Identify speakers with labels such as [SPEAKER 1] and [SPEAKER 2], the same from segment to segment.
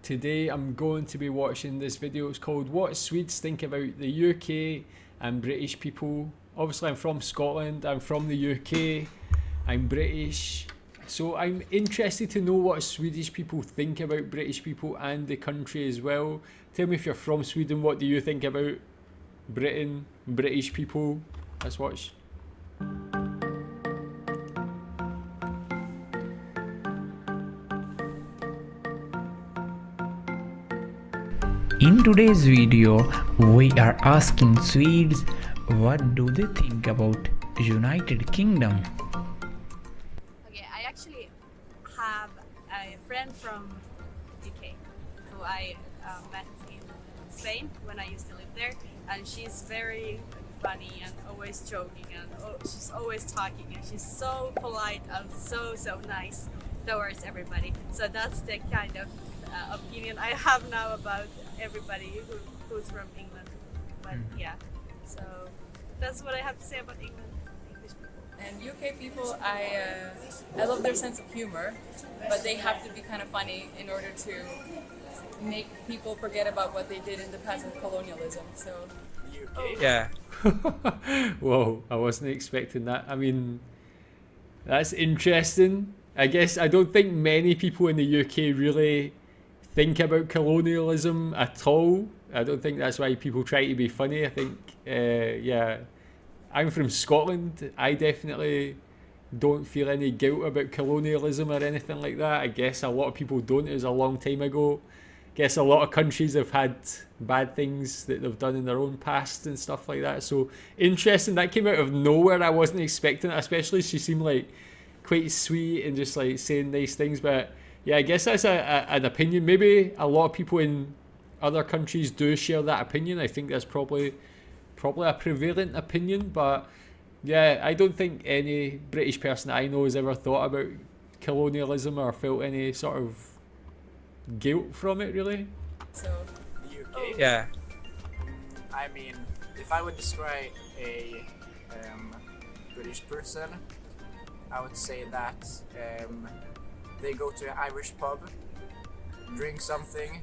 [SPEAKER 1] Today I'm going to be watching this video. It's called What Swedes Think About the UK and British People. Obviously I'm from Scotland, I'm from the UK, I'm British. So I'm interested to know what Swedish people think about British people and the country as well. Tell me if you're from Sweden, what do you think about Britain, British people? Let's watch.
[SPEAKER 2] In today's video, we are asking Swedes what do they think about United Kingdom.
[SPEAKER 3] Okay, I actually have a friend from UK who I met in Spain when I used to live there, and she's very funny and always joking, and she's always talking, and she's so polite and so nice towards everybody. So that's the kind of opinion I have now about everybody who's from England. But yeah, so that's what I have to say about England. English people.
[SPEAKER 4] And UK people, I love their sense of humor, but they have to be kind of funny in order to make people forget about what they did in the past with colonialism. So
[SPEAKER 5] Yeah.
[SPEAKER 1] Whoa, I wasn't expecting that. I mean, that's interesting. I guess I don't think many people in the UK really think about colonialism at all. I don't think that's why people try to be funny. I think, yeah, I'm from Scotland. I definitely don't feel any guilt about colonialism or anything like that. I guess a lot of people don't. It was a long time ago. I guess a lot of countries have had bad things that they've done in their own past and stuff like that. So interesting. That came out of nowhere. I wasn't expecting it, especially she seemed like quite sweet and just like saying nice things. But yeah, I guess that's an opinion. Maybe a lot of people in other countries do share that opinion. I think that's probably a prevalent opinion. But yeah, I don't think any British person I know has ever thought about colonialism or felt any sort of guilt from it, really.
[SPEAKER 4] So
[SPEAKER 5] UK. Yeah.
[SPEAKER 6] I mean, if I would describe a British person, I would say that they go to an Irish pub, drink something,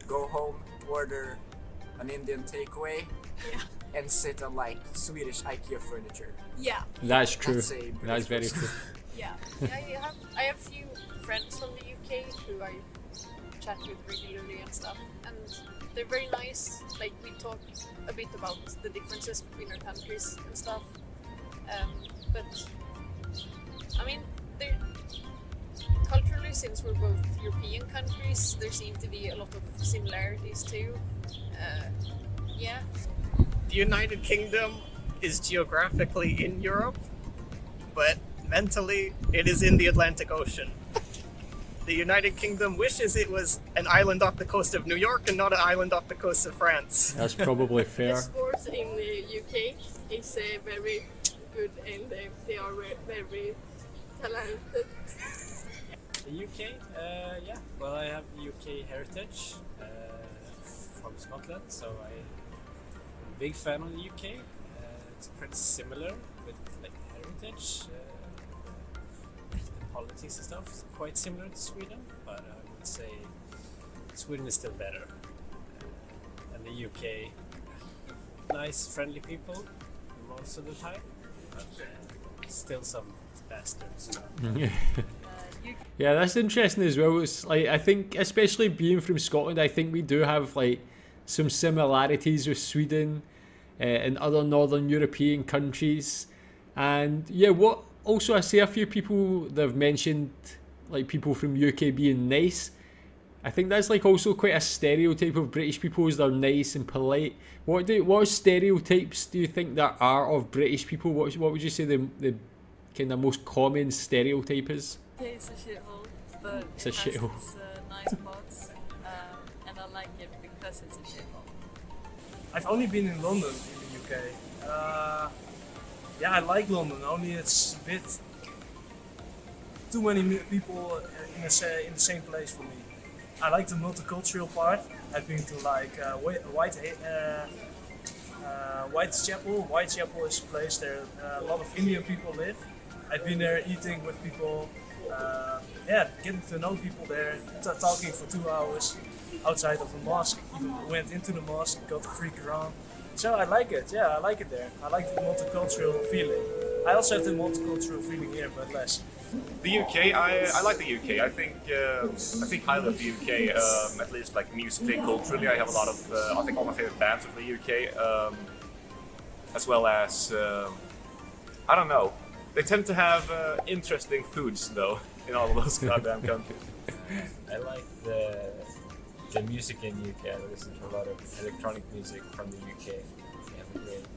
[SPEAKER 6] go home, order an Indian takeaway, and sit on like Swedish IKEA furniture.
[SPEAKER 3] Yeah,
[SPEAKER 1] That's true.
[SPEAKER 6] That's a British
[SPEAKER 1] That's very
[SPEAKER 6] person.
[SPEAKER 1] true.
[SPEAKER 3] yeah. I have few friends from the UK who I chat with regularly and stuff, and they're very nice. Like, we talk a bit about the differences between our countries and stuff. But I mean, culturally, since we're both European countries, there seem to be a lot of similarities too. Yeah.
[SPEAKER 5] The United Kingdom is geographically in Europe, but mentally it is in the Atlantic Ocean. The United Kingdom wishes it was an island off the coast of New York and not an island off the coast of France.
[SPEAKER 1] That's probably
[SPEAKER 7] The
[SPEAKER 1] fair.
[SPEAKER 7] sports in the UK is very good, and they are very talented.
[SPEAKER 8] The UK, yeah. Well, I have UK heritage from Scotland, so I'm a big fan of the UK. It's pretty similar with like heritage. The politics and stuff is quite similar to Sweden, but I would say Sweden is still better. And the UK, nice, friendly people most of the time, but still some bastards.
[SPEAKER 1] Yeah, that's interesting as well. It's like, I think, especially being from Scotland, I think we do have like some similarities with Sweden and other northern European countries. And yeah, what also I see a few people that have mentioned like people from UK being nice. I think that's like also quite a stereotype of British people, is they're nice and polite. What stereotypes do you think there are of British people? What would you say the kind of most common stereotype is?
[SPEAKER 4] it's a shithole, but
[SPEAKER 1] It's a
[SPEAKER 4] it has
[SPEAKER 1] shithole.
[SPEAKER 4] its nice spots, and I like it because it's a shithole.
[SPEAKER 9] I've only been in London in the UK. Yeah, I like London. Only it's a bit too many people in the same place for me. I like the multicultural part. I've been to like Whitechapel. Whitechapel is a place there a lot of Indian people live. I've been there eating with people. yeah, getting to know people there, talking for 2 hours outside of the mosque. Even went into the mosque, got to freak around. So I like it. Yeah, I like it there. I like the multicultural feeling. I also have the multicultural feeling here, but less.
[SPEAKER 10] The UK, I like the UK. I think highly of the UK, at least like musically, culturally. I have a lot of, I think all my favorite bands from the UK, as well as, I don't know. They tend to have interesting foods though in all of those goddamn countries.
[SPEAKER 8] I like the music in UK. I listen to a lot of electronic music from the UK. They have a great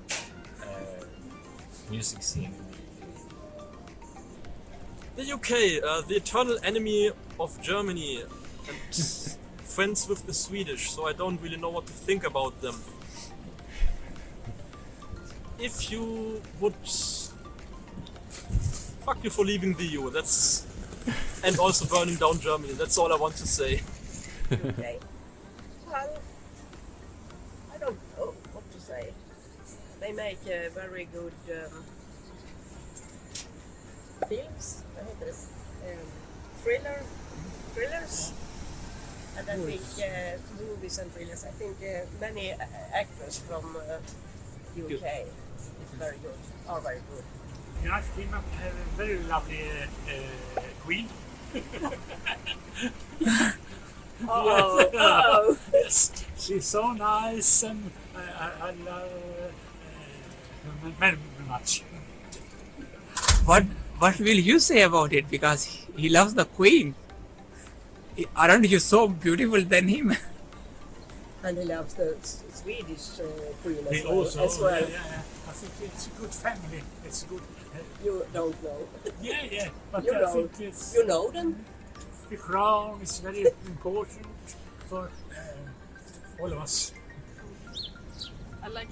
[SPEAKER 8] music scene in the UK.
[SPEAKER 11] The UK, the eternal enemy of Germany, and friends with the Swedish, so I don't really know what to think about them. If you would... Fuck you for leaving the EU, that's... and also burning down Germany, that's all I want to say.
[SPEAKER 12] Okay. Well, I don't know what to say. They make very good films, thrillers, and I think movies and thrillers. I think many actors from UK is very good, are very good.
[SPEAKER 13] United Kingdom have a very lovely queen.
[SPEAKER 12] Oh.
[SPEAKER 13] Yes, she's so nice, and I love her very much.
[SPEAKER 14] What will you say about it? Because he loves the queen. Aren't you so beautiful than him?
[SPEAKER 12] And he loves the Swedish queen
[SPEAKER 13] He
[SPEAKER 12] as
[SPEAKER 13] also,
[SPEAKER 12] well.
[SPEAKER 13] yeah. I think it's a good family. It's good.
[SPEAKER 12] You don't know.
[SPEAKER 13] Yeah. But
[SPEAKER 12] You
[SPEAKER 13] I
[SPEAKER 12] know.
[SPEAKER 13] think it's,
[SPEAKER 12] You know them?
[SPEAKER 13] the crown is very important for all of us.
[SPEAKER 7] I like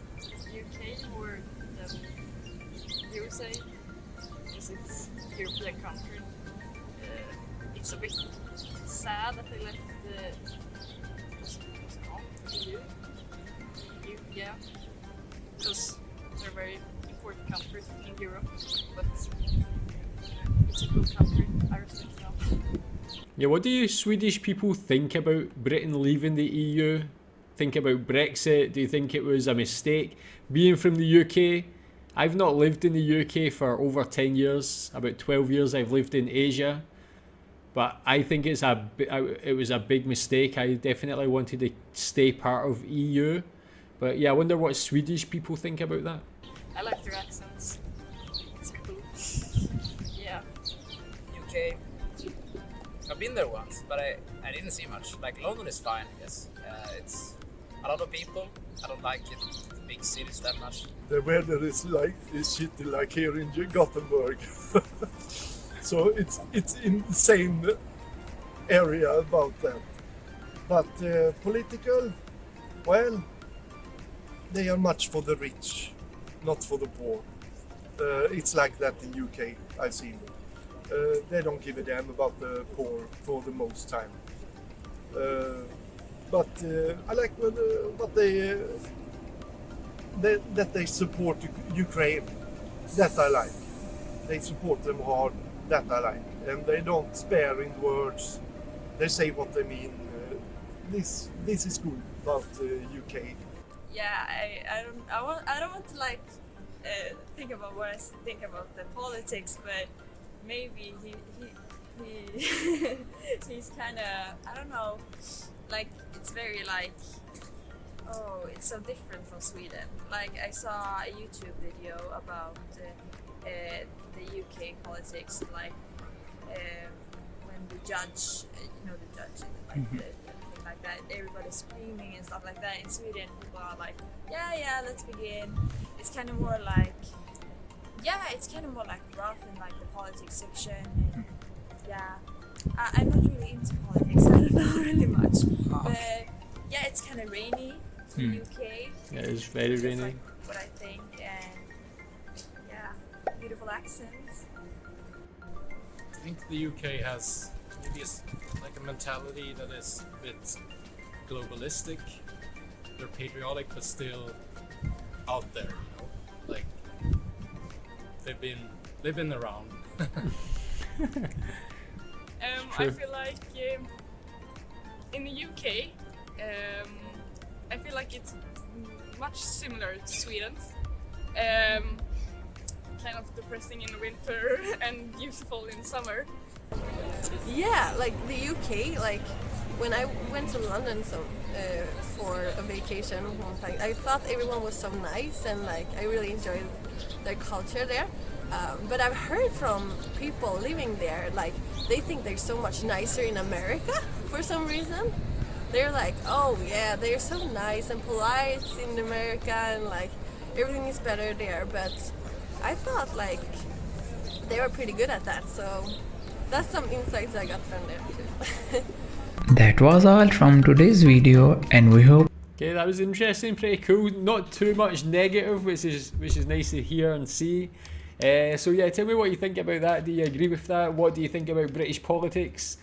[SPEAKER 7] UK more than USA because it's European country. It's a bit sad that they left the EU. Yeah, because they're very important countries in Europe, but it's a cool country. I respect them.
[SPEAKER 1] Yeah, what do you Swedish people think about Britain leaving the EU? Think about Brexit? Do you think it was a mistake? Being from the UK, I've not lived in the UK for over 10 years. About 12 years I've lived in Asia. But I think it was a big mistake. I definitely wanted to stay part of EU. But yeah, I wonder what Swedish people think about that.
[SPEAKER 7] I like their accents. It's cool. Yeah.
[SPEAKER 15] UK. I've been there once, but I didn't see much. Like London is fine, yes. It's a lot of people. I don't like it. The big cities that much.
[SPEAKER 16] The weather is shitty like here in Gothenburg. So it's in the same area about that. But political, well, they are much for the rich, not for the poor. It's like that in UK, I've seen. They don't give a damn about the poor for the most time. But I like what that they support Ukraine. That I like. They support them hard. That I like. And they don't spare in words. They say what they mean. This is good about UK.
[SPEAKER 3] Yeah, I don't want to like think about what I think about the politics, but maybe he he's kind of, I don't know, like it's very like, oh, it's so different from Sweden. Like I saw a YouTube video about the UK politics, like when the judge, the judge, like everything like that, everybody's screaming and stuff like that. In Sweden, people are like, yeah, let's begin. It's kind of more like, rough in like the politics section. And, yeah, I'm not really into politics. I don't know really much, but yeah, it's kind of rainy in UK.
[SPEAKER 1] Yeah, it's very rainy.
[SPEAKER 3] Like what I think, and yeah, beautiful accents.
[SPEAKER 17] I think the UK has maybe like a mentality that is a bit globalistic. They're patriotic, but still out there. Like they've been around.
[SPEAKER 7] I feel like in the UK, I feel like it's much similar to Sweden. Kind of depressing in winter and beautiful in summer.
[SPEAKER 18] Yeah, like the UK, like when I went to London for a vacation one time, I thought everyone was so nice and like I really enjoyed their culture there. But I've heard from people living there, like they think they're so much nicer in America for some reason. They're like, oh yeah, they're so nice and polite in America and like everything is better there. But I thought like they were pretty good at that, so that's some insights I got from there too.
[SPEAKER 2] That was all from today's video, and we hope.
[SPEAKER 1] Okay, that was interesting, pretty cool. Not too much negative, which is nice to hear and see. So yeah, tell me what you think about that. Do you agree with that? What do you think about British politics?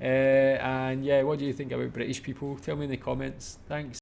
[SPEAKER 1] And yeah, what do you think about British people? Tell me in the comments. Thanks.